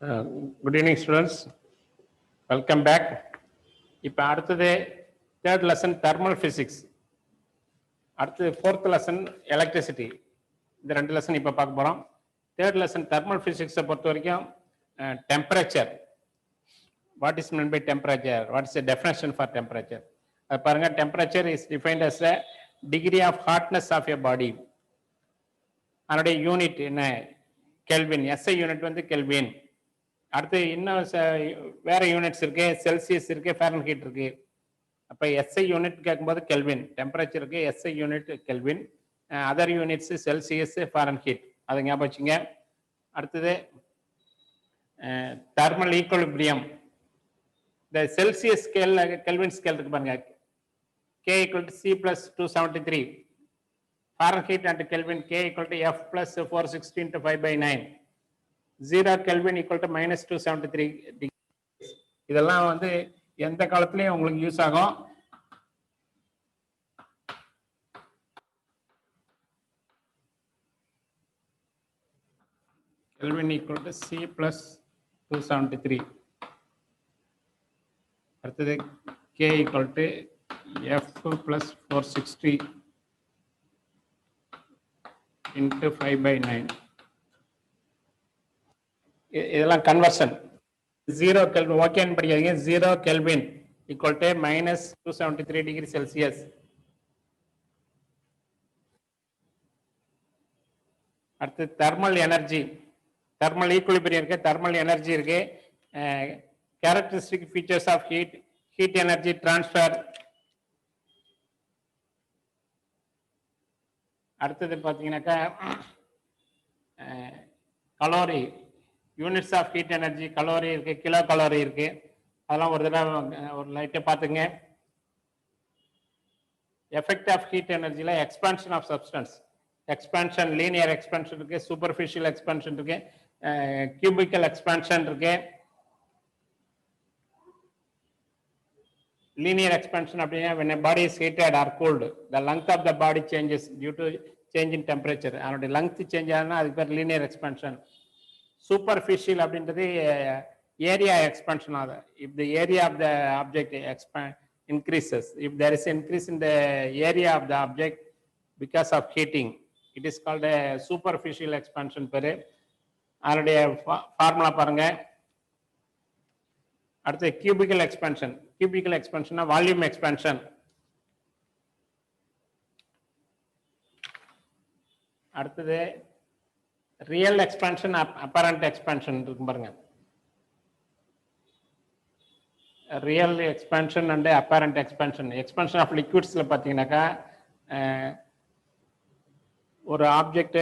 Uh, Good evening, students. Welcome back. இப்போ அடுத்தது third lesson thermal physics, அடுத்தது fourth lesson electricity. இந்த ரெண்டு லெசன் இப்போ பார்க்க போகிறோம். தேர்ட் லெசன் தெர்மல் ஃபிசிக்ஸை பொறுத்த வரைக்கும் temperature, what is mean by temperature, what is the definition for temperature. அது பாருங்கள், temperature is defined as a degree of hotness of a body. அதனுடைய யூனிட் என்ன? கெல்வின். எஸ்ஐ யூனிட் வந்து கெல்வின். அடுத்து இன்னும் வேற யூனிட்ஸ் இருக்கு, செல்சியஸ் இருக்கு, ஃபாரன்ஹீட் இருக்கு. அப்போ எஸ்ஐ யூனிட் கேட்கும்போது கெல்வின், டெம்பரேச்சருக்கு SI unit kelvin, other units Celsius, Fahrenheit. அதை ஞாபகம் வச்சுங்க. அடுத்தது தெர்மல் ஈக்குலிபிரியம். இந்த செல்சியஸ் ஸ்கேல், கெல்வின் ஸ்கேல் இருக்கு பாருங்க, K = C + 273. Fahrenheit and kelvin K = F + 460 × 5/9. 0 Kelvin = -273 degree. இதெல்லாம் வந்து எந்த காலத்திலயும் உங்களுக்கு யூஸ் ஆகும். Kelvin = C + 273. அடுத்தது K = F + 460 × 5/9. இதெல்லாம் கன்வர்ஷன். 0 கெல்வின் ஓகேன்னு படிக்காதீங்க. 0 கெல்வின் = -273 டிகிரி செல்சியஸ். அடுத்து தெர்மல் எனர்ஜி, தெர்மல் ஈக்குலிபிரியம் இருக்கு, தெர்மல் எனர்ஜி இருக்கு. Characteristic features of heat, heat energy transfer. அடுத்தது பார்த்தீங்கன்னாக்கா calorie, units of heat energy, calorie இருக்கு, கிலோ கலோரி இருக்கு. அதெல்லாம் ஒரு தடவை ஒரு லைட்டை பார்த்துங்க. எஃபெக்ட் ஆஃப் ஹீட் எனர்ஜியில் expansion of substance, expansion, linear expansion இருக்கு, சூப்பர்ஃபிஷியல் எக்ஸ்பான்ஷன் இருக்கு, கியூபிக்கல் எக்ஸ்பான்ஷன் இருக்கு. லீனியர் எக்ஸ்பான்ஷன் அப்படின்னா when a body is heated or cooled, the length of the body changes due to change in temperature. அதனுடைய length change ஆகுதுன்னா அதுக்கு பேர் linear expansion. Superficial அப்படின்றது area expansion ஆகுது. If the area of the object increases, if there is increase in the area of the object because of heating, it is called a superficial expansion. பேரு அதனுடைய formula பாருங்க. அடுத்து cubical expansion. Cubical எக்ஸ்பான்ஷன்னா volume expansion. அடுத்தது real expansion, apparent expansion இருக்கும் பாருங்க. Real expansion and apparent expansion. Expansion of லிக்விட்ஸ்ல பார்த்தீங்கன்னாக்கா ஒரு object,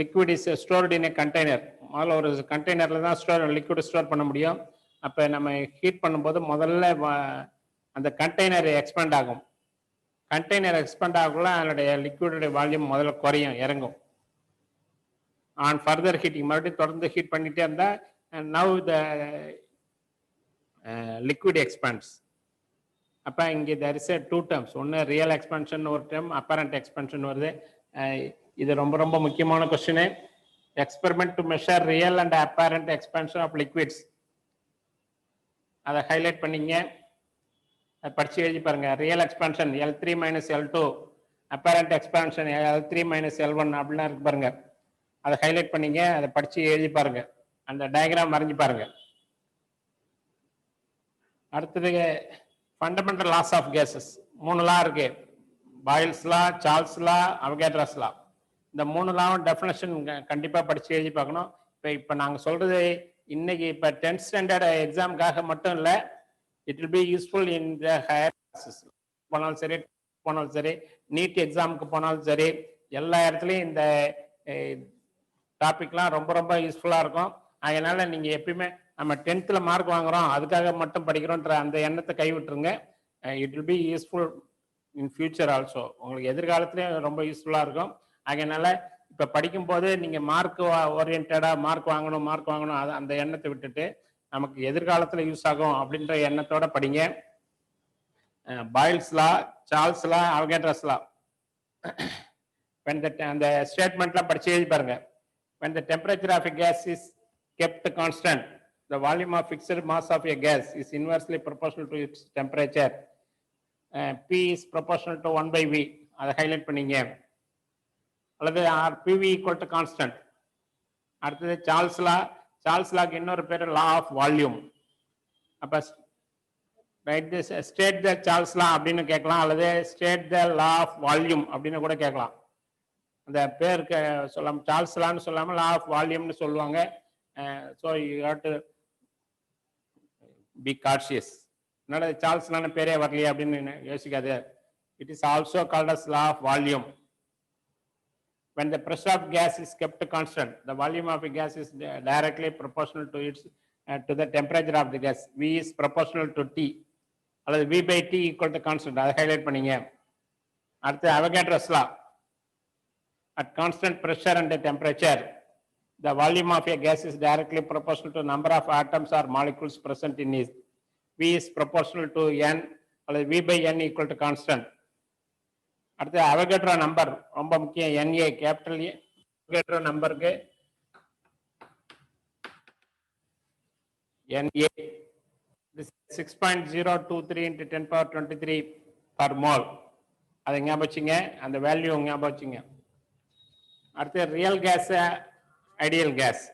liquid is stored in a container. முதல்ல ஒரு கண்டெய்னர்ல தான் லிக்விட் ஸ்டோர் பண்ண முடியும். அப்போ நம்ம ஹீட் பண்ணும்போது முதல்ல அந்த கண்டெய்னர் எக்ஸ்பேண்ட் ஆகும். கண்டெய்னர் எக்ஸ்பேண்ட் ஆகக்குள்ள அதனுடைய லிக்விடுடைய வால்யூம் முதல்ல குறையும், இறங்கும். ஆன் ஃபர்தர் ஹீட்டிங், மறுபடியும் தொடர்ந்து ஹீட் பண்ணிட்டே இருந்தால் நவ் த லிக்விட் எக்ஸ்பான்ஸ். அப்போ இங்கே there is a 2 terms. ஒன்று ரியல் எக்ஸ்பான்ஷன் ஒரு டேர்ம், அப்பரண்ட் எக்ஸ்பான்ஷன் வருது. இது ரொம்ப ரொம்ப முக்கியமான question. Experiment to measure real and apparent expansion of liquids. அதை ஹைலைட் பண்ணிங்க, அதை படிச்சு எழுதி பாருங்க. Real expansion L3 - L2, apparent expansion L3 - L1 அப்படிலாம் இருக்கு பாருங்க. அதை ஹைலைட் பண்ணிங்க, அதை படிச்சு எழுதி பாருங்க, அந்த டயக்ராம் வரைஞ்சி பாருங்க. அடுத்தது fundamental laws of gases. 3 law இருக்கு. Boyle's law, Charles law, Avogadro's law. இந்த 3 லாவும் டெஃபினேஷன் கண்டிப்பாக படிச்சு எழுதி பார்க்கணும். இப்போ நாங்கள் சொல்றது இன்னைக்கு இப்போ 10th ஸ்டாண்டர்ட் எக்ஸாமுக்காக மட்டும் இல்லை, it will be useful in the higher classes போனாலும் சரி, போனாலும் சரி, நீட் எக்ஸாமுக்கு போனாலும் சரி, எல்லா இடத்துலையும் இந்த டாபிக்லாம் ரொம்ப ரொம்ப யூஸ்ஃபுல்லாக இருக்கும். அதனால நீங்கள் எப்பயுமே நம்ம 10th மார்க் வாங்குறோம் அதுக்காக மட்டும் படிக்கிறோன்ற அந்த எண்ணத்தை கைவிட்டுருங்க. It will be useful in future also. உங்களுக்கு எதிர்காலத்துலேயும் ரொம்ப யூஸ்ஃபுல்லாக இருக்கும். அதனால இப்போ படிக்கும்போது நீங்கள் மார்க் ஓரியன்டாக மார்க் வாங்கணும் அது அந்த எண்ணத்தை விட்டுட்டு நமக்கு எதிர்காலத்தில் யூஸ் ஆகும் அப்படின்ற எண்ணத்தோட படிங்க. Boyle's law, Charles law, Avogadro's law. அந்த ஸ்டேட்மெண்ட்லாம் படிச்சு எழுதி பாருங்க. when the temperature of a gas is kept constant, the volume of fixed mass of a gas is inversely proportional to its temperature. P is proportional to 1 by V. அதை highlight பண்ணீங்க. அல்லது PV equal to constant. அடுத்தது Charles லாக்கு இன்னொரு பேர் law of volume. அப்ப write this state the Charles law அப்படின்னு கேட்கலாம், அல்லது state the law of volume அப்படின்னு கூட கேட்கலாம். அந்த பேருக்கு சொல்லாம சார்ல்ஸ் லான்னு சொல்லாம லா ஆஃப் வால்யூம்னு சொல்லுவாங்க. So you have to be cautious. அதனால சார்ல்ஸ் லான்னு பேரே வரலையே அப்படின்னு யோசிக்காது. It is also called as law of volume. When the pressure of gas is kept constant, the volume of a gas is directly proportional to its to the temperature of the gas. V is proportional to T. அல்லது V by T equal to constant. அதை highlight பண்ணீங்க. அடுத்து Avogadro's law. At constant pressure and temperature, the volume of a gas is directly proportional to number of atoms or molecules present in it. V is proportional to N, அல்லது V by N equal to constant. அடுத்து Avogadro number ரொம்ப முக்கியம். NA capital A Avogadro நம்பருக்கு NA 6.023 into 10 power 23 per mole. அதை ஞாபகம் வச்சுங்க, அந்த value ஞாபகம் வச்சுங்க. அடுத்து real gas, ideal gas.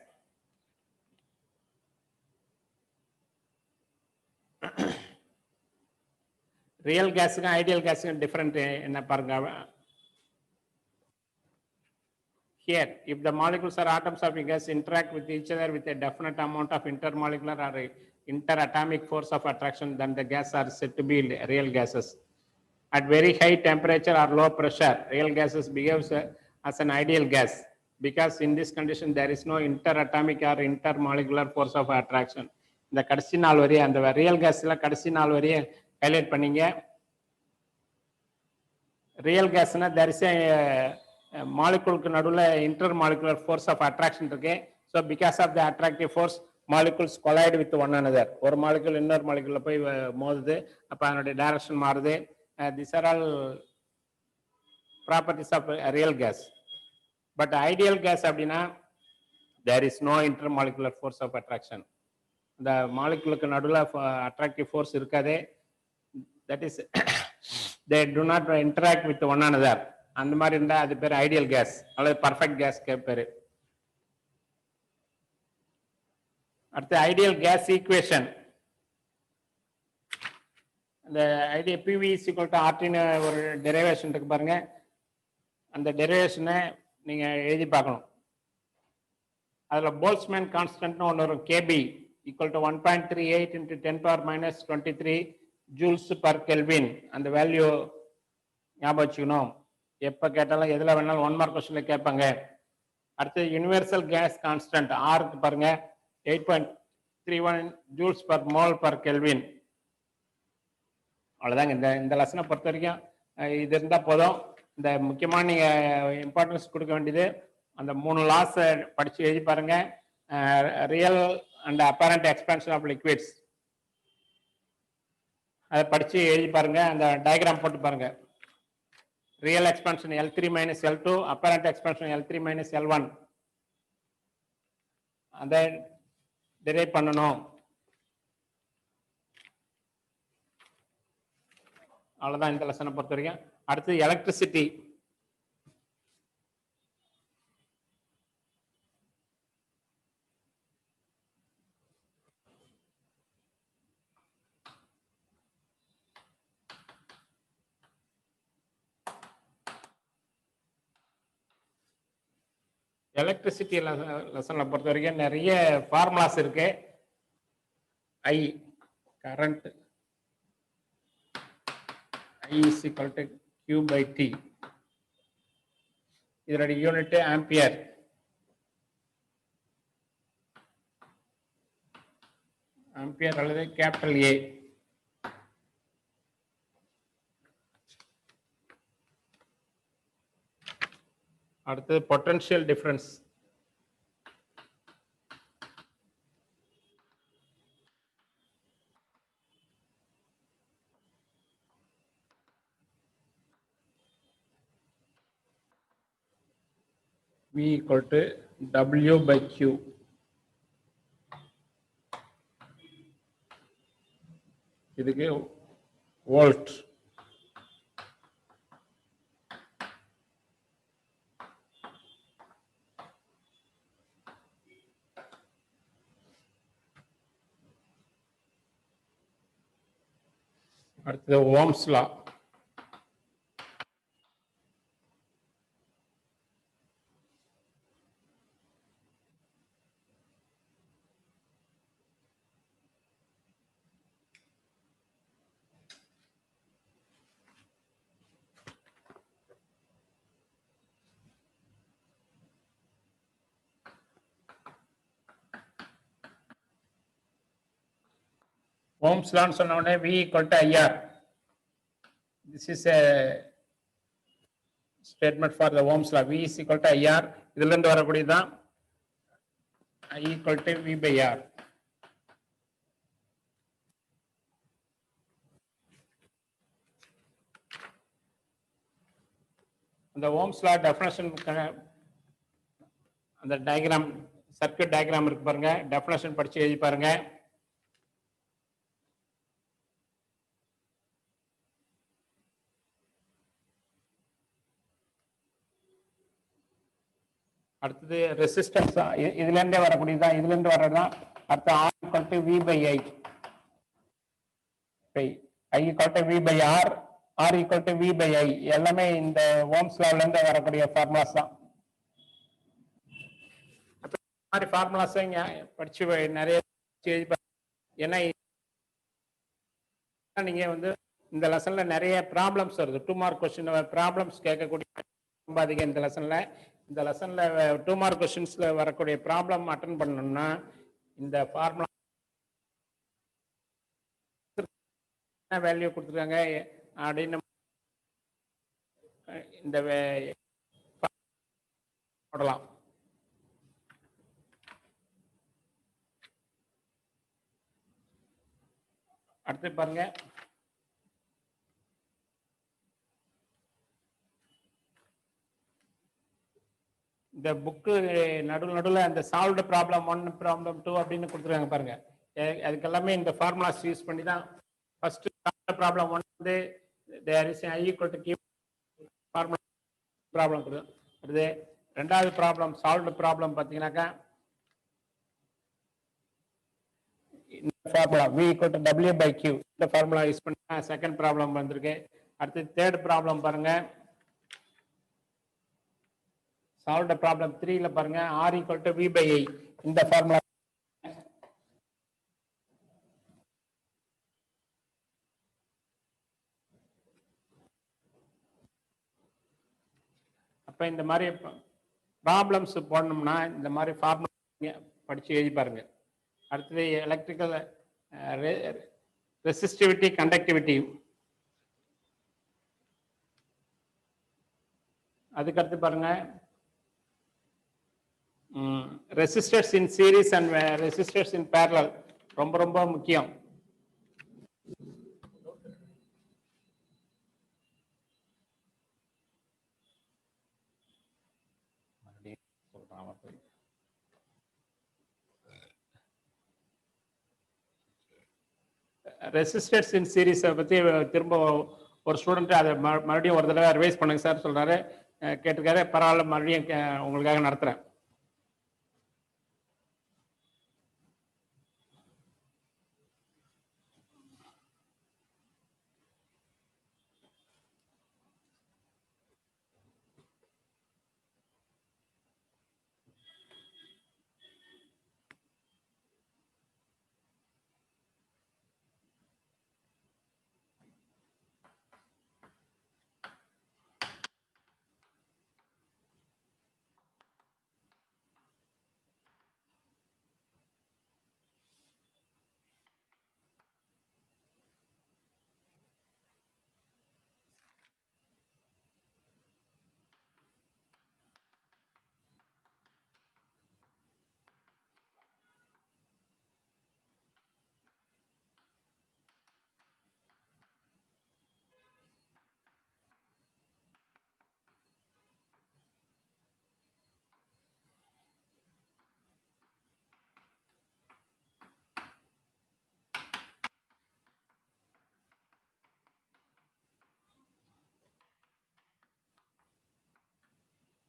Real கேஸுக்கும் ஐடியல் கேஸுக்கும் டிஃபரெண்ட் என்ன பாருங்க. Here, if the molecules or atoms of a gas interact with each other with a definite amount of intermolecular or interatomic force of attraction, then the gas are said to be real gases. At very high temperature or low pressure, real gases behaves as an ideal gas because in this condition there is no interatomic or intermolecular force of attraction. இந்த கடைசி நாள் வரையே அந்த real கேஸ்ல கடைசி நாள் வரையே highlight பண்ணீங்க. Real கேஸ்னா there is a மாலிகுலுக்கு நடுவில் intermolecular force of attraction இருக்கு. So because of the attractive force molecules collide with one another. ஒரு மாலிகுல் இன்னொரு மாலிகுல்ல போய் மோதுது, அப்போ அதனுடைய டைரக்ஷன் மாறுது. This are all properties of real gas. But ideal gas அப்படின்னா there is no intermolecular force of attraction. இந்த மாலிகுலுக்கு நடுவில் அட்ராக்டிவ் ஃபோர்ஸ் இருக்காது. That is they to not interact with one another. அந்த மாதிரி இருந்தா அது பேர் ஐடியல் கேஸ் அல்லது பர்ஃபெக்ட் கேஸ் பேரு. அடுத்து ஐடியல் கேஸ் ஈக்குவேஷன். அந்த ideal PV is equal to RT ஒரு டெரிவேஷன் இருக்கு பாருங்க. அந்த டெரிவேஷனை நீங்க எழுதி பார்க்கணும். அதுல போல்ட்ஸ்மேன் கான்ஸ்டன்ட்னு ஒன்று வரும். KB equal to 1.38 into 10 power minus 23 joules per Kelvin. அந்த வேல்யூ ஞாபகம் வச்சுக்கணும். எப்ப கேட்டாலும் எதுல வேணாலும் 1 மார்க் கொஸ்டின்ல கேட்பாங்க. அடுத்து யுனிவர்சல் கேஸ் கான்ஸ்டன்ட் ஆருக்கு பாருங்க 8.31 joules per mole per kelvin. அவ்வளவுதாங்க. இந்த லெசனை பொறுத்த வரைக்கும் இது இருந்தா போதும். இந்த முக்கியமான நீங்க இம்பார்ட்டன்ஸ் கொடுக்க வேண்டியது அந்த 3 லாஸ் படிச்சு எழுதி பாருங்க. Real and apparent expansion of liquids அதை படிச்சு எழுதி பாருங்க. அந்த டயக்ராம் போட்டு பாருங்க. Real expansion L3 minus L2, apparent expansion L3 minus L1. அதை derive பண்ணணும். அவ்வளவுதான் இந்த லெசனை பொறுத்த வரைக்கும். அடுத்து எலக்ட்ரிசிட்டி. எலக்ட்ரிசிட்டி லெசனை பொறுத்த வரைக்கும் நிறைய ஃபார்முலாஸ் இருக்கு. I current I is equal to Q by T. இதனுடைய யூனிட் ஆம்பியர். ஆம்பியர் அல்லது கேபிட்டல் A. அடுத்து potential difference. V equal to W by Q. இதுக்கு வோல்ட். அடுத்தது ஓம்ஸ் லா. ஓம்ஸ் லான்னு சொன்ன உடனே V equal to IR. This is a statement for the Ohm's law. V is equal to IR. இதுல இருந்து வரக்கூடியதான் I equal to V by R. அந்த Ohm's law definition அந்த diagram circuit diagram இருக்கு பாருங்க, definition படிச்சு எழுதி பாருங்க. அடுத்தது ரெசிஸ்டன்ஸ் இதுல இருந்தே வரக்கூடியதான், இதுல இருந்து வர்றதுதான். அடுத்து R equal to V by I. I equal to V by R, R equal to V by I. எல்லாமே இந்த ஓம்ஸ் லால இருந்து வரக்கூடிய ஃபார்முலாஸ் தான். மாதிரி ஃபார்முலாஸ் படிச்சு நிறைய எழுதி. ஏன்னா நீங்க வந்து இந்த லெசன்ல நிறைய ப்ராப்ளம்ஸ் வருது, 2 மார்க் கொஸ்டின் ப்ராப்ளம்ஸ் கேட்கக்கூடிய ரொம்ப அதிகம் இந்த லெசன்ல. இந்த லெசன்ல 2 மார்க் கொஸ்டின்ஸ்ல வரக்கூடிய ப்ராப்ளம் அட்டன் பண்ணணும்னா இந்த ஃபார்முலா வேல்யூ கொடுத்துருக்காங்க அப்படின்னு இந்த போடலாம். அடுத்து பாருங்க, இந்த புக்கு நடுவில் அந்த சால்வ்டு ப்ராப்ளம் 1 ப்ராப்ளம் 2 அப்படின்னு கொடுத்துருக்காங்க பாருங்க. அதுக்கு எல்லாமே இந்த ஃபார்முலாஸ் யூஸ் பண்ணி தான். ஃபர்ஸ்ட் ப்ராப்ளம் 1 வந்து there is I equal to Q formula problem கொடுத்து. ரெண்டாவது ப்ராப்ளம் சால்வ்டு ப்ராப்ளம் பார்த்தீங்கன்னாக்கா இந்த formula V equal to W by Q இந்த ஃபார்முலா யூஸ் பண்ணி செகண்ட் ப்ராப்ளம் வந்திருக்கு. அடுத்து தேர்ட் ப்ராப்ளம் பாருங்க, solve the problem 3 ல பாருங்க, R equal to V by I இந்த ஃபார்முலா. அப்ப இந்த மாதிரி ப்ராப்ளம்ஸ் போடணும்னா இந்த மாதிரி ஃபார்முலா படிச்சு எழுதி பாருங்க. அடுத்தது எலக்ட்ரிக்கல் ரெசிஸ்டிவிட்டி கண்டக்டிவிட்டி. அதுக்கடுத்து பாருங்க resistors in series and resistors in parallel ரொம்ப ரொம்ப முக்கியம். ரெசிஸ்டர்ஸ் இன் சீரிஸ் பத்தி திரும்ப ஒரு ஸ்டூடெண்ட் அதை மறுபடியும் ஒரு தடவை ரிவைஸ் பண்ணுங்க சார் சொல்றாரு, கேட்டிருக்காரு. பரவாயில்ல, மறுபடியும் உங்களுக்காக நடத்துறேன்.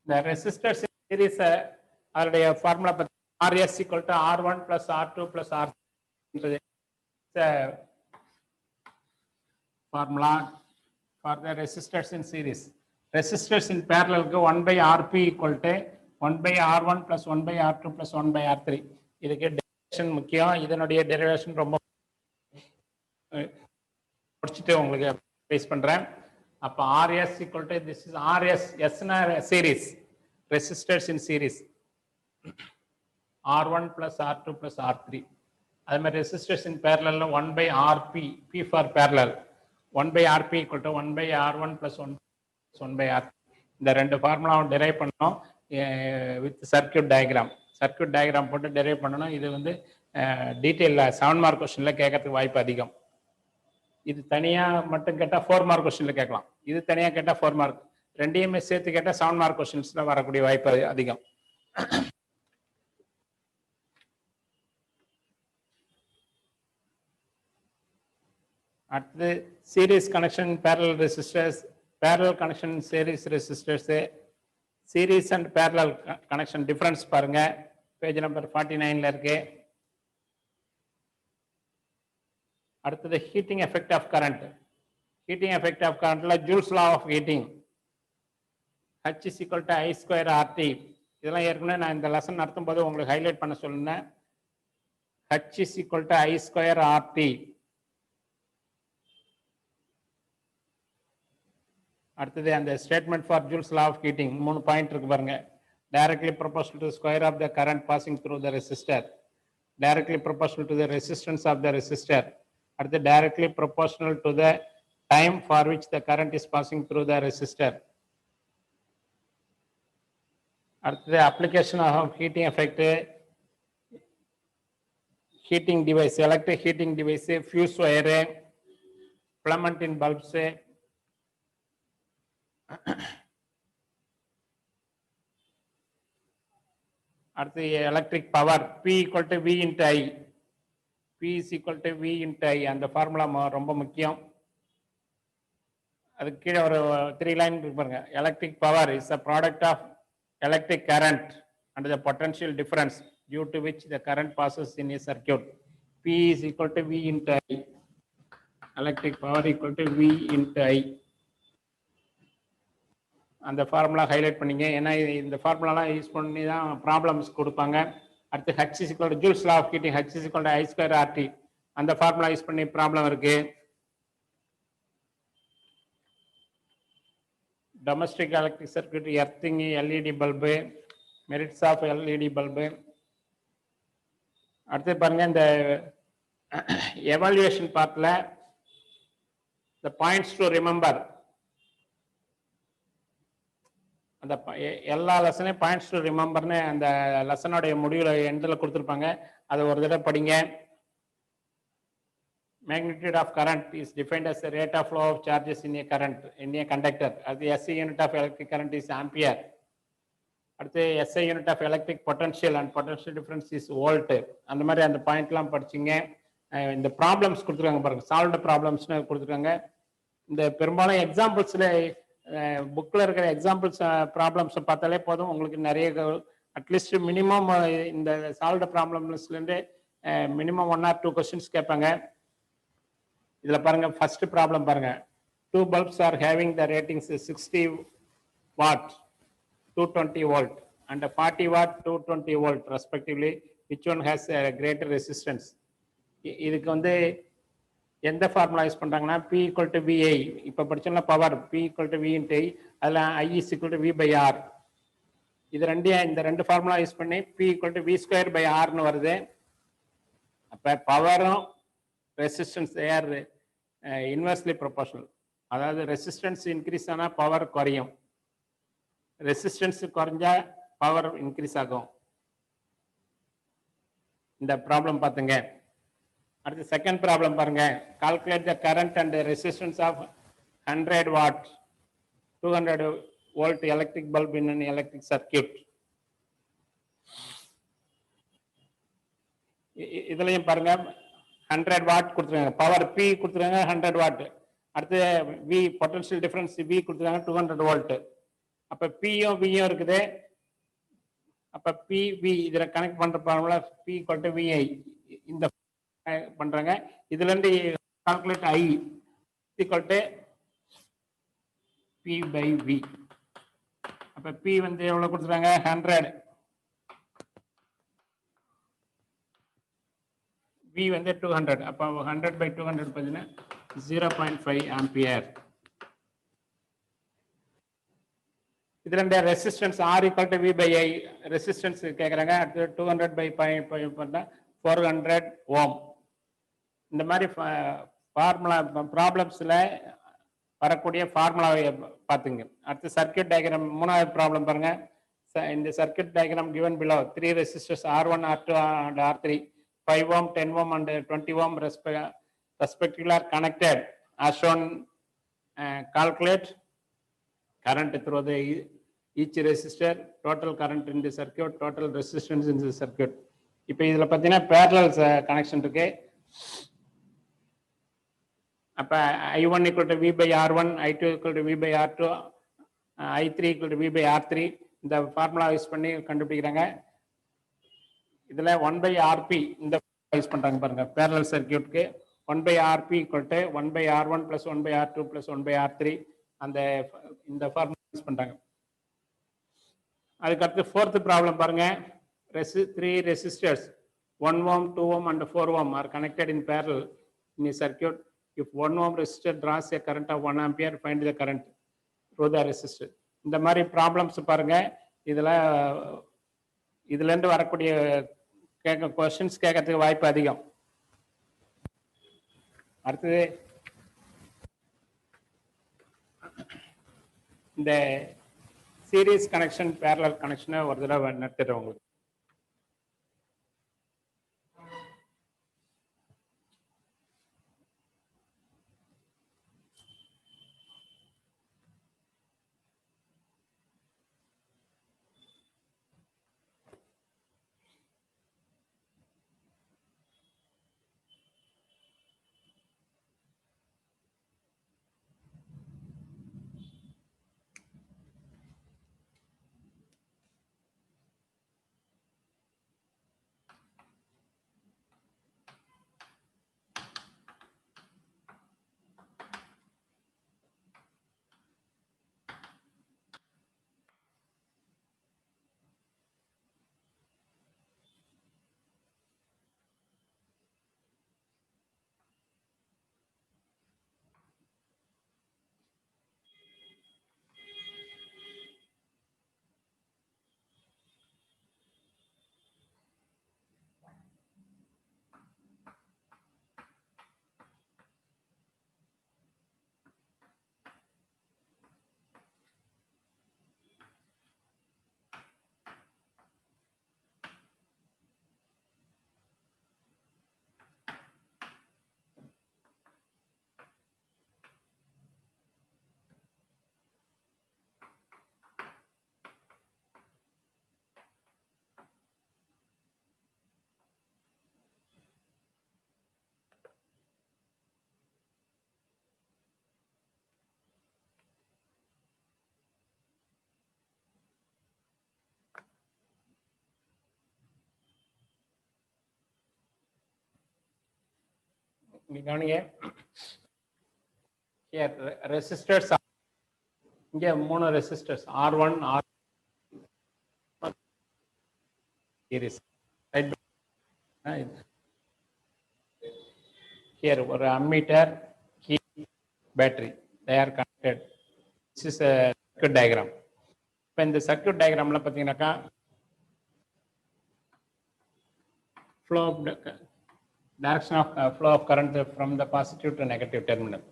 The resistors in series அதோடைய formula RS equal to R1 plus R2 plus R3 formula for the resistors in series. Resistors in parallel go 1 by Rp equal to 1 by R1 plus 1 by R2 plus 1 by R3. இதுக்கு derivation முக்கியம். இதனுடைய derivation ரொம்ப முடிச்சுட்டு உங்களுக்கு base பண்றேன். அப்ப RS equal to this is RS S na series resistors in series R1 plus R2 plus R3. அதே மாதிரி resistors in parallel 1 by Rp P for parallel 1 by Rp equal to 1 by R1 plus 1 by R3. இந்த ரெண்டு ஃபார்முலாவும் derive பண்ணோம் with circuit diagram போட்டு derive பண்ணணும். இது வந்து டீட்டெயிலில் 7 mark கொஸ்டினில் கேட்கறதுக்கு வாய்ப்பு அதிகம். இது தனியாக மட்டும் கேட்டால் 4 மார்க் கொஸ்டினில் கேட்கலாம். இது தனியாக கேட்டால் 4 மார்க், ரெண்டையுமே சேர்த்து கேட்டால் 7 மார்க் கொஸ்டின்ஸில் வரக்கூடிய வாய்ப்பு அதிகம். அடுத்தது series connection parallel resistors, parallel connection series resistors, series and parallel connection difference பாருங்க, பேஜ் நம்பர் 49ல இருக்கு. அடுத்தது heating effect of current. Heating effect of கரண்ட்ல Joule's law of heating H is equal to I square RT. இதெல்லாம் ஏற்கனவே நான் இந்த lesson நடத்தும் போது உங்களுக்கு ஹைலைட் பண்ண சொல்லுங்க. H is equal to I square RT. அடுத்தது அந்த statement for Joule's law of heating 3 point இருக்கு பாருங்க. Directly proportional to square of the current passing through the resistor, directly proportional to the resistance of the resistor, அடுத்து directly proportional to the time for which the current is passing through the resistor. அடுத்தது application of heating effect, heating device, electric heating device, fuse wire, filament in bulbs, அடுத்து electric power P equal to V into I. P is equal to V into I. அந்த formula ரொம்ப முக்கியம். அதுக்கு கீழே ஒரு 3 line இருக்கு பாருங்க. Electric power is a product of electric current and the potential difference due to which the current passes in a circuit. P is equal to V into I. Electric power equal to V into I. அந்த formula highlight பண்ணீங்க. ஏன்னா இந்த ஃபார்முலாலாம் use பண்ணி தான் problems கொடுப்பாங்க. அடுத்து H is equal to Joule's law of heating, H is equal to I square RT. அந்த formula use பண்ணி ப்ராப்ளம் இருக்கு. Domestic electric circuit, earthing, LED bulb, merits of LED bulb. அடுத்து பாருங்க இந்த எவாலுவேஷன் பார்ட்ல the points to remember, அந்த எல்லா லெசனையும் points to ரிமெம்பர்னு அந்த லெசனோடைய முடிவில் எண்டில் கொடுத்துருப்பாங்க. அதை ஒரு தடவை படிங்க. Magnitude of current is defined as rate of flow of charges in a current in a conductor. அது SI unit of electric current is ampere. அடுத்து SI unit of electric potential and potential difference is volt. அந்த மாதிரி அந்த பாயிண்ட்லாம் படிச்சிங்க. இந்த problems கொடுத்துருக்காங்க பாருங்க, solved ப்ராப்ளம்ஸ்னு கொடுத்துருக்காங்க. இந்த பெரும்பாலும் எக்ஸாம்பிள்ஸில் புக்கில் இருக்கிற எக்ஸாம்பிள்ஸ் ப்ராப்ளம்ஸை பார்த்தாலே போதும், உங்களுக்கு நிறைய அட்லீஸ்ட் மினிமம் இந்த சால்வ்டு ப்ராப்ளம்ஸ்லேருந்து மினிமம் 1 or 2 கொஸ்டின்ஸ் கேட்பாங்க. இதில் பாருங்க, ஃபர்ஸ்ட் ப்ராப்ளம் பாருங்க. 2 bulbs are having the ratings 60 watt, 220 volt and 40 watt, 220 volt respectively. Which one has a greater resistance? இதுக்கு வந்து எந்த ஃபார்முலா யூஸ் பண்றாங்கன்னா P equal to VI. இப்போ படிச்சோம்னா power P equal to V into I, அதில் I is equal to V by R. இந்த ரெண்டு formula use பண்ணி P equal to V square by Rன்னு வருது. அப்போ பவரும் ரெசிஸ்டன்ஸ் ஏர் இன்வெர்ஸ்லி ப்ரொபோர்ஷனல். அதாவது ரெசிஸ்டன்ஸ் இன்க்ரீஸ் ஆனால் பவர் குறையும், ரெசிஸ்டன்ஸ் குறைஞ்சா பவர் இன்க்ரீஸ் ஆகும். இந்த ப்ராப்ளம் பார்த்துங்க. அடுத்து செகண்ட் ப்ராப்ளம் பாருங்க. Calculate the current and resistance of 100 watt 200 volt electric bulb in an electric circuit. இதுலயும் பாருங்க 100 watt கொடுத்துருக்காங்க, பவர் P கொடுத்துருக்காங்க 100 watt. அடுத்து V பொட்டன்ஷியல் டிஃபரன்ஸ் V கொடுத்துருக்காங்க 200 volt. அப்ப பியும் வியும் இருக்குது. அப்ப பிவி இதில் கனெக்ட் பண்ற formula P equal to VI இந்த பண்றாங்க. இதுல இருந்து calculate I equal to P by V. அப்ப பி வந்து எவ்வளவு கொடுத்துருக்காங்க 100, வி வந்து 200. அப்போ 100 by 200 பார்த்தீங்கன்னா 0.5 ஆம்பியர். இதுல இந்த resistance R equal to V by I resistance கேட்குறாங்க. அடுத்து 200 by 5 பண்ணா 400 ஓம். இந்த மாதிரி ஃபார்முலா ப்ராப்ளம்ஸ்ல வரக்கூடிய ஃபார்முலாவை பார்த்துங்க. அடுத்து சர்க்யூட் டயக்ராம் மூணாவது ப்ராப்ளம் பாருங்க. இந்த circuit diagram given below 3 resistors R1, R2 and R3, 5 ohm, 10 ohm and 20 ohm respectively are connected as shown. Calculate current through the each resistor, total current in the circuit, total resistance in the circuit. இப்போ இதுல பார்த்தீங்கன்னா parallel connection இருக்கு. அப்ப I1 equal to V by R1, I2 equal to V by R2, I3 equal to V by R3. இந்த formula use பண்ணி கண்டுபிடிக்கிறாங்க. இதுல 1 by RP இந்த யூஸ் பண்றாங்க பாருங்க. parallel சர்க்யூட்க்கு 1 by RP equal to 1 by R1 plus 1 by R2 plus 1 by R3 அந்த இந்த ஃபார்முலா யூஸ் பண்றாங்க. அதுக்கு அடுத்து fourth ப்ராப்ளம் பாருங்க. 3 resistors 1 ohm, 2 ohm and 4 ohm are connected in parallel in a circuit. If 1 ohm resistor draws a current of 1 ampere, find the current through the resistor. இந்த மாதிரி problems பாருங்க. இதுல இருந்து வரக்கூடிய கொஸ்டின்ஸ் கேட்கறதுக்கு வாய்ப்பு அதிகம். அடுத்தது இந்த சீரிஸ் கனெக்ஷன் பேரலல் கனெக்ஷனை ஒரு தடவை நடத்துறேன் உங்களுக்கு. கவனிங்க. ரெசிஸ்டர்ஸ் இங்க 3 resistors R1, R series. Here ஒரு ammeter, key, battery, they are connected. This is a circuit diagram. இப்போ இந்த சர்க்யூட் டயக்ராம்ல பார்த்தீங்கன்னாக்கா flow of direction of flow of current from the positive to negative terminal,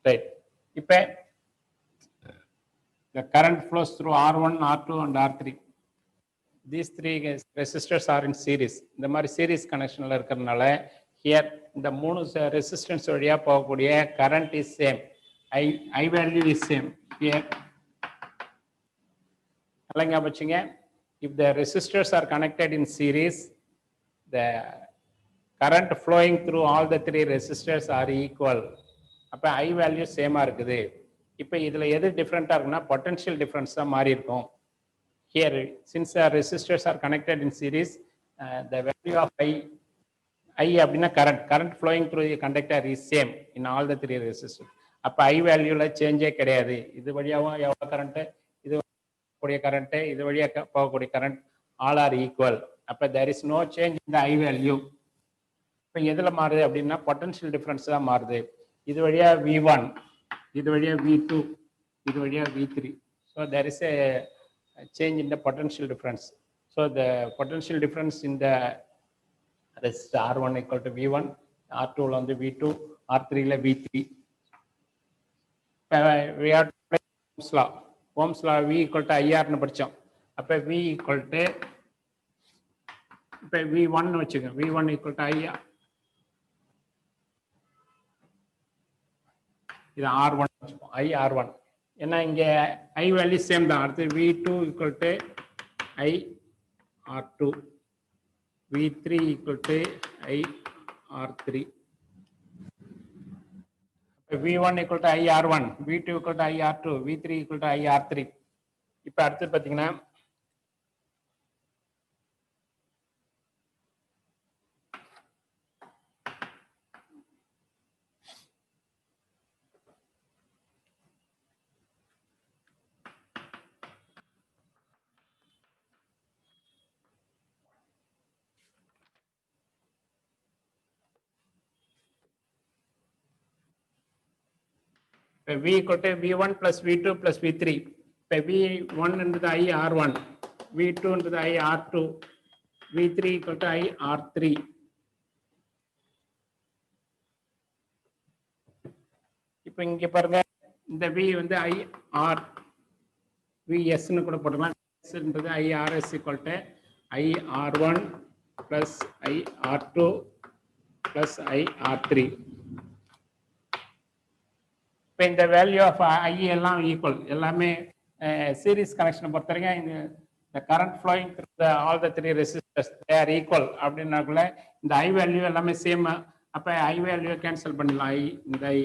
right? இப்போ the current flows through R1, R2 and R3. These 3 resistors are in series. இந்த மாதிரி series connectionல இருக்கிறதுனால here இந்த 3 resistance வழியா போகக்கூடிய current is same. I value is same. Here அல்லங்க பச்சீங்க. If the resistors are connected in series, the current flowing through all the 3 resistors are equal. அப்ப I value same இருக்குது. இப்போ இதில் எது டிஃப்ரெண்ட்டாக இருக்குன்னா பொட்டன்ஷியல் டிஃப்ரென்ஸ் தான் மாறி இருக்கும். Here since resistors are connected in series the value of I அப்படின்னா current flowing through the conductor is same in all the three resistor. அப்போ ஐ வேல்யூவில் சேஞ்சே கிடையாது. இது வழியாகவும் எவ்வளோ கரண்ட்டு, இது கூடிய கரண்ட்டு, இது வழியாக போகக்கூடிய கரண்ட் ஆல் ஆர் ஈக்குவல். அப்போ there is no change in the I value. இப்போ எதில் மாறுது அப்படின்னா பொட்டன்ஷியல் டிஃப்ரென்ஸ் தான் மாறுது. இது வழியாக V1, இது வழியாக V2, இது வழியாக V3. So there is a change in the potential difference. So the potential difference in the resistor R1 equal to V1, R2 on the V2, R3 la V3. We have to apply Ohm's law. Ohm's law V equal to IR னு படிச்சோம். அப்ப V equal to இப்ப V1 னு வெச்சுங்க. V1 equal to IR. இது R1 வெச்சுப்போம். IR1. ஏன்னா இங்க I value same தான். அடுத்து V2 equal to IR2. V3 equal to IR3. V1 equal to IR1, V2 equal to IR2, V3 equal to IR3. இப்போ அடுத்து பார்த்தீங்கன்னா V equal to V1 plus V2 plus V3. இப்போ V1 என்றது IR1, V2 என்றது IR2, V3 equal to IR3. இப்போ இங்க பாருங்க, இந்த V வந்து IR VS னு கூட போட்டுக்கலாம். S என்றது IRS equal to IR1 plus IR2 plus IR3. இப்போ இந்த வேல்யூ ஆஃப் ஐ எல்லாம் ஈக்குவல், எல்லாமே சீரிஸ் கனெக்ஷனை பொறுத்த வரைக்கும் இந்த current flowing through the all the three resistors they are equal அப்படின்னாக்குள்ள இந்த ஐ வேல்யூ எல்லாமே சேம். அப்போ ஐ வேல்யூ கேன்சல் பண்ணிடலாம். இந்த ஐ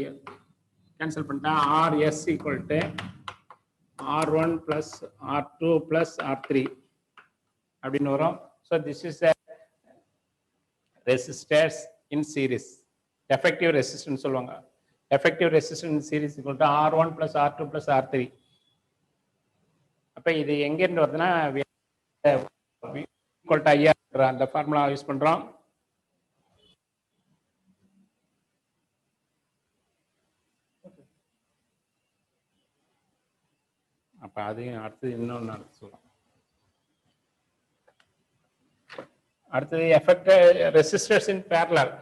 கேன்சல் பண்ணிட்டா RS equal to R1 plus R2 plus R3 அப்படின்னு வரும். So this is resistors in series, effective resistance சொல்லுவாங்க. Effective resistance in series equal to R1 plus R2 plus R3. அப்ப இது எங்க இருந்து வருதுன்னா equal to IR அந்த ஃபார்முலா யூஸ் பண்றோம். அப்ப அதையும் அடுத்து இன்னொன்னு அடுத்து சொல்லலாம். அடுத்தது effective resistors in parallel.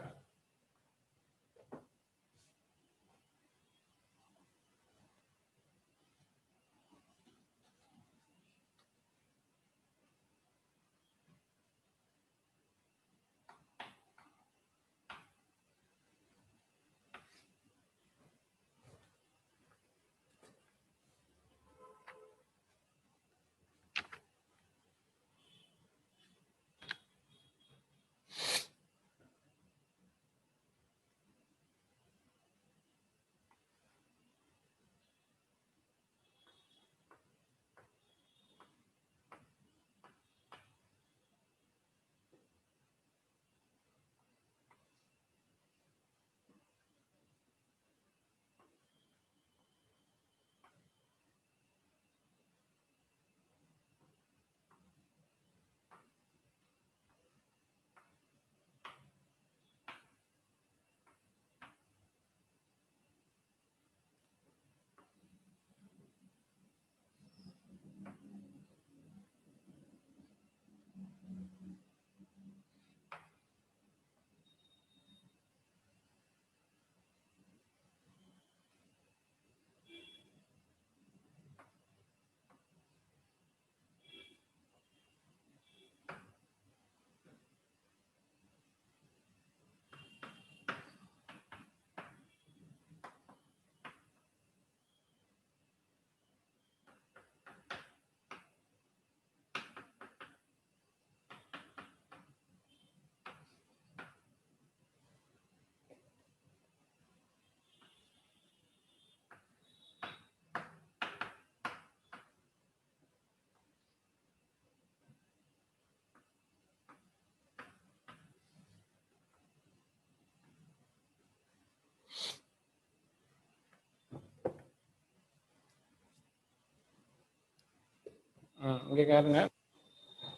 இங்கே பாருங்க.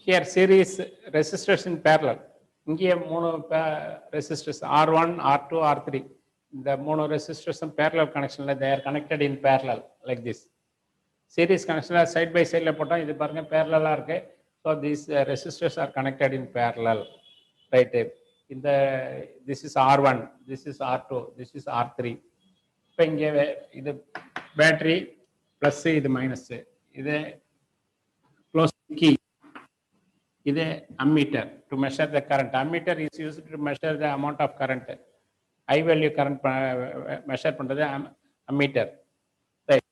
Here series resistors in parallel. இங்கே மூணு resistors R1, R2, R3. இந்த மூணு resistors parallel connectionல they are connected in parallel like this. Series connectionல side by sideல போட்டோம். இது பாருங்க parallel-ஆ இருக்கு. So these resistors are connected in parallel. Right. இந்த this is R1, this is R2, this is R3. இப்போ இங்கே இது பேட்டரி ப்ளஸ் இது minus, இது க்ளோஸ் கீ, இது ammeter to measure the current. Ammeter is used to measure the amount of current. High value current measure பண்றது ammeter. Right.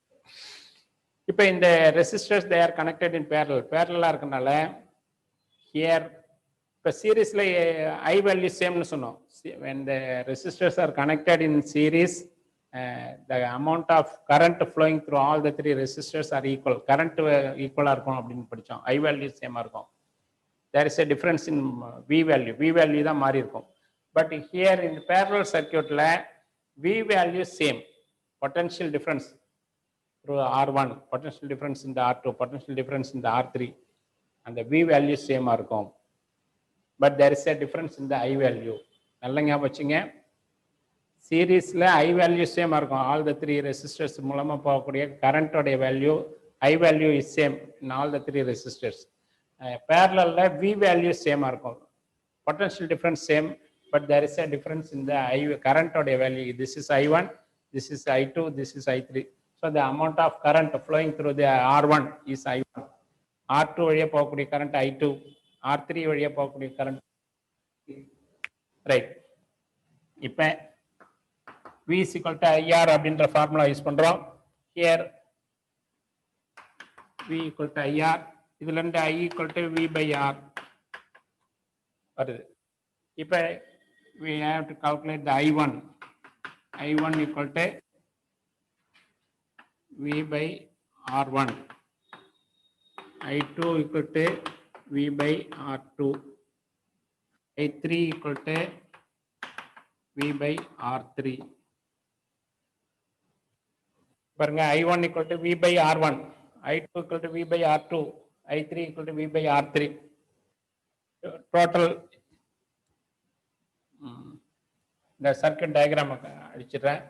இப்போ இந்த resistors they are connected in parallel. Parallel-ஆ இருக்கனால here இப்போ சீரீஸ்ல I value சேம்னு சொன்னோம். When the resistors are connected in series, the amount of current flowing through all the three resistors are equal. Current equal-ஆ இருக்கும் அப்படின்னு படிச்சோம். I value சேமா இருக்கும். There is a difference in V value. V value தான் மாறி இருக்கும். But here in the parallel circuitல V value same. Potential difference through R1, potential difference in the R2, potential difference in the R3, and the V value same-ஆ இருக்கும். But there is a difference in the I value. நல்லா ஞாபகம் வச்சுங்க. சீரீஸ்ல I value சேமா இருக்கும். All the three resistors மூலமா போகக்கூடிய கரண்டோடைய value I value is same in all the three resistors. Parallel V value சேமா இருக்கும். Potential difference same, but there is a difference in the current value. This is I1, this is I2, this is I3. So the amount of current flowing through the R1 is I1. R2 வழியா போகக்கூடிய current I2, R3 வழியா போகக்கூடிய current. Right. இப்போ V is equal to IR அப்படின்ற formula use பண்றோம். Here V equal to IR. இதுல இருந்து I equal to V by R வருது. இப்போ we have to calculate the I1. I1 equal to V by R1. I2 equal to V by R2. I3 equal to V by R3. பாருங்க I1 equal to V by R1. I2 equal to V by R2. I3 equal to V by R3. Total the circuit diagram அடிச்சிடுறேன்.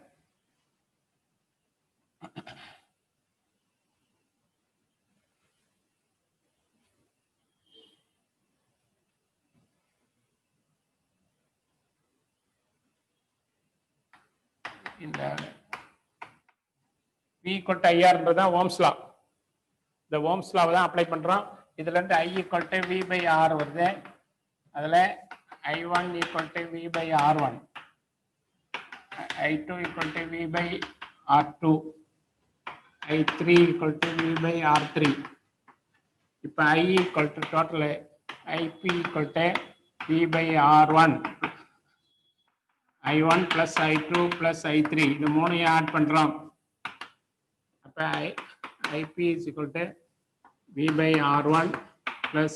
இந்த V equal to IR தான் Ohm's law. இந்த Ohm's law தான் apply பண்றோம். இதுல இருந்து I equal to V by R வருது. அதுல I1 equal to V by R1. I2 equal to V by R2. I3 equal to V by R3. இப்போ I equal to total IP equal to V by R1. I1 plus I2 plus I3. இது மூணையும் add பண்றோம். அப்போ IP is equal to V by R1 plus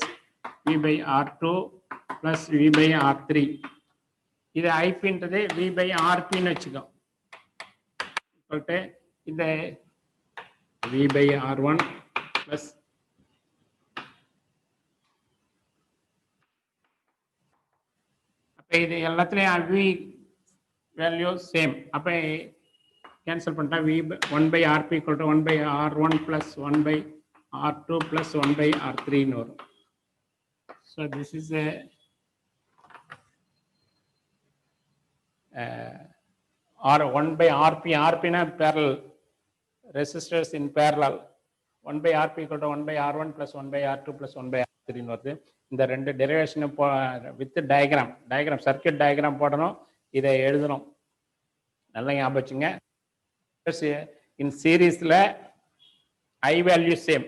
V by R2 plus V by R3. இது ஐபின்றது V by RPன்னு வச்சுக்கோம். equal to இந்த V by R1 plus அப்போ இது எல்லாத்துலேயும் V வேல்யூ சேம். அப்போ கேன்சல் பண்ணிட்டா V 1 by RP equal to 1 by R1 plus 1 by R2 plus 1 by R3 ன்னு வரும். So this is a or 1 by RP. RP na parallel resistors in parallel. 1 by RP equal to 1 by R1 plus 1 by R2 plus 1 by R3 ன்னு வருது. இந்த ரெண்டு derivation with diagram circuit diagram போடணும். இதை எழுதணும். நல்லா ஞாபகம் வச்சுங்க. In சீரீஸ்ல I value same.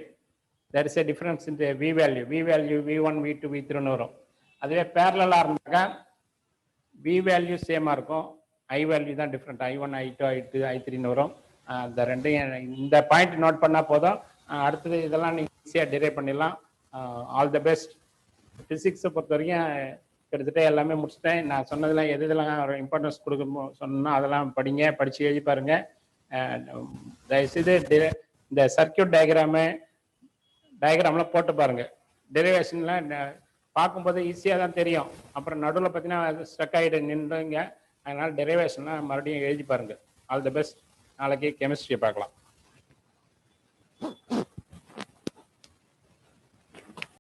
There is a difference in the V value. V value V1, V2, V3 ன்னு வரும். அதுவே parallel-ஆ இருந்தாக்கா V value சேமா இருக்கும். I value தான் different. I1, I2, I3, I3 ன்னு வரும். அந்த ரெண்டையும் இந்த பாயிண்ட் நோட் பண்ணா போதும். அடுத்தது இதெல்லாம் நீங்க ஈஸியா டிரைவ் பண்ணிடலாம். All the best. பிசிக்ஸை பொறுத்த வரைக்கும் கிட்டத்தட்ட எல்லாமே முடிச்சிட்டேன். நான் சொன்னதெல்லாம் எதெல்லாம் இம்பார்ட்டன்ஸ் கொடுக்க சொன்னா அதெல்லாம் படிங்க, படிச்சு எழுதி பாருங்க. தயவுசெய்து இந்த சர்க்கியூட் டயக்ராமு டயக்ராம்லாம் போட்டு பாருங்க. டெரிவேஷன்லாம் பார்க்கும்போது ஈஸியாக தான் தெரியும். அப்புறம் நடுவில் பார்த்தீங்கன்னா ஸ்ட்ரக் ஆகிட்டு நின்றுங்க. அதனால டெரிவேஷன்லாம் மறுபடியும் எழுதி பாருங்க. All the best. நாளைக்கு கெமிஸ்ட்ரியை பார்க்கலாம்.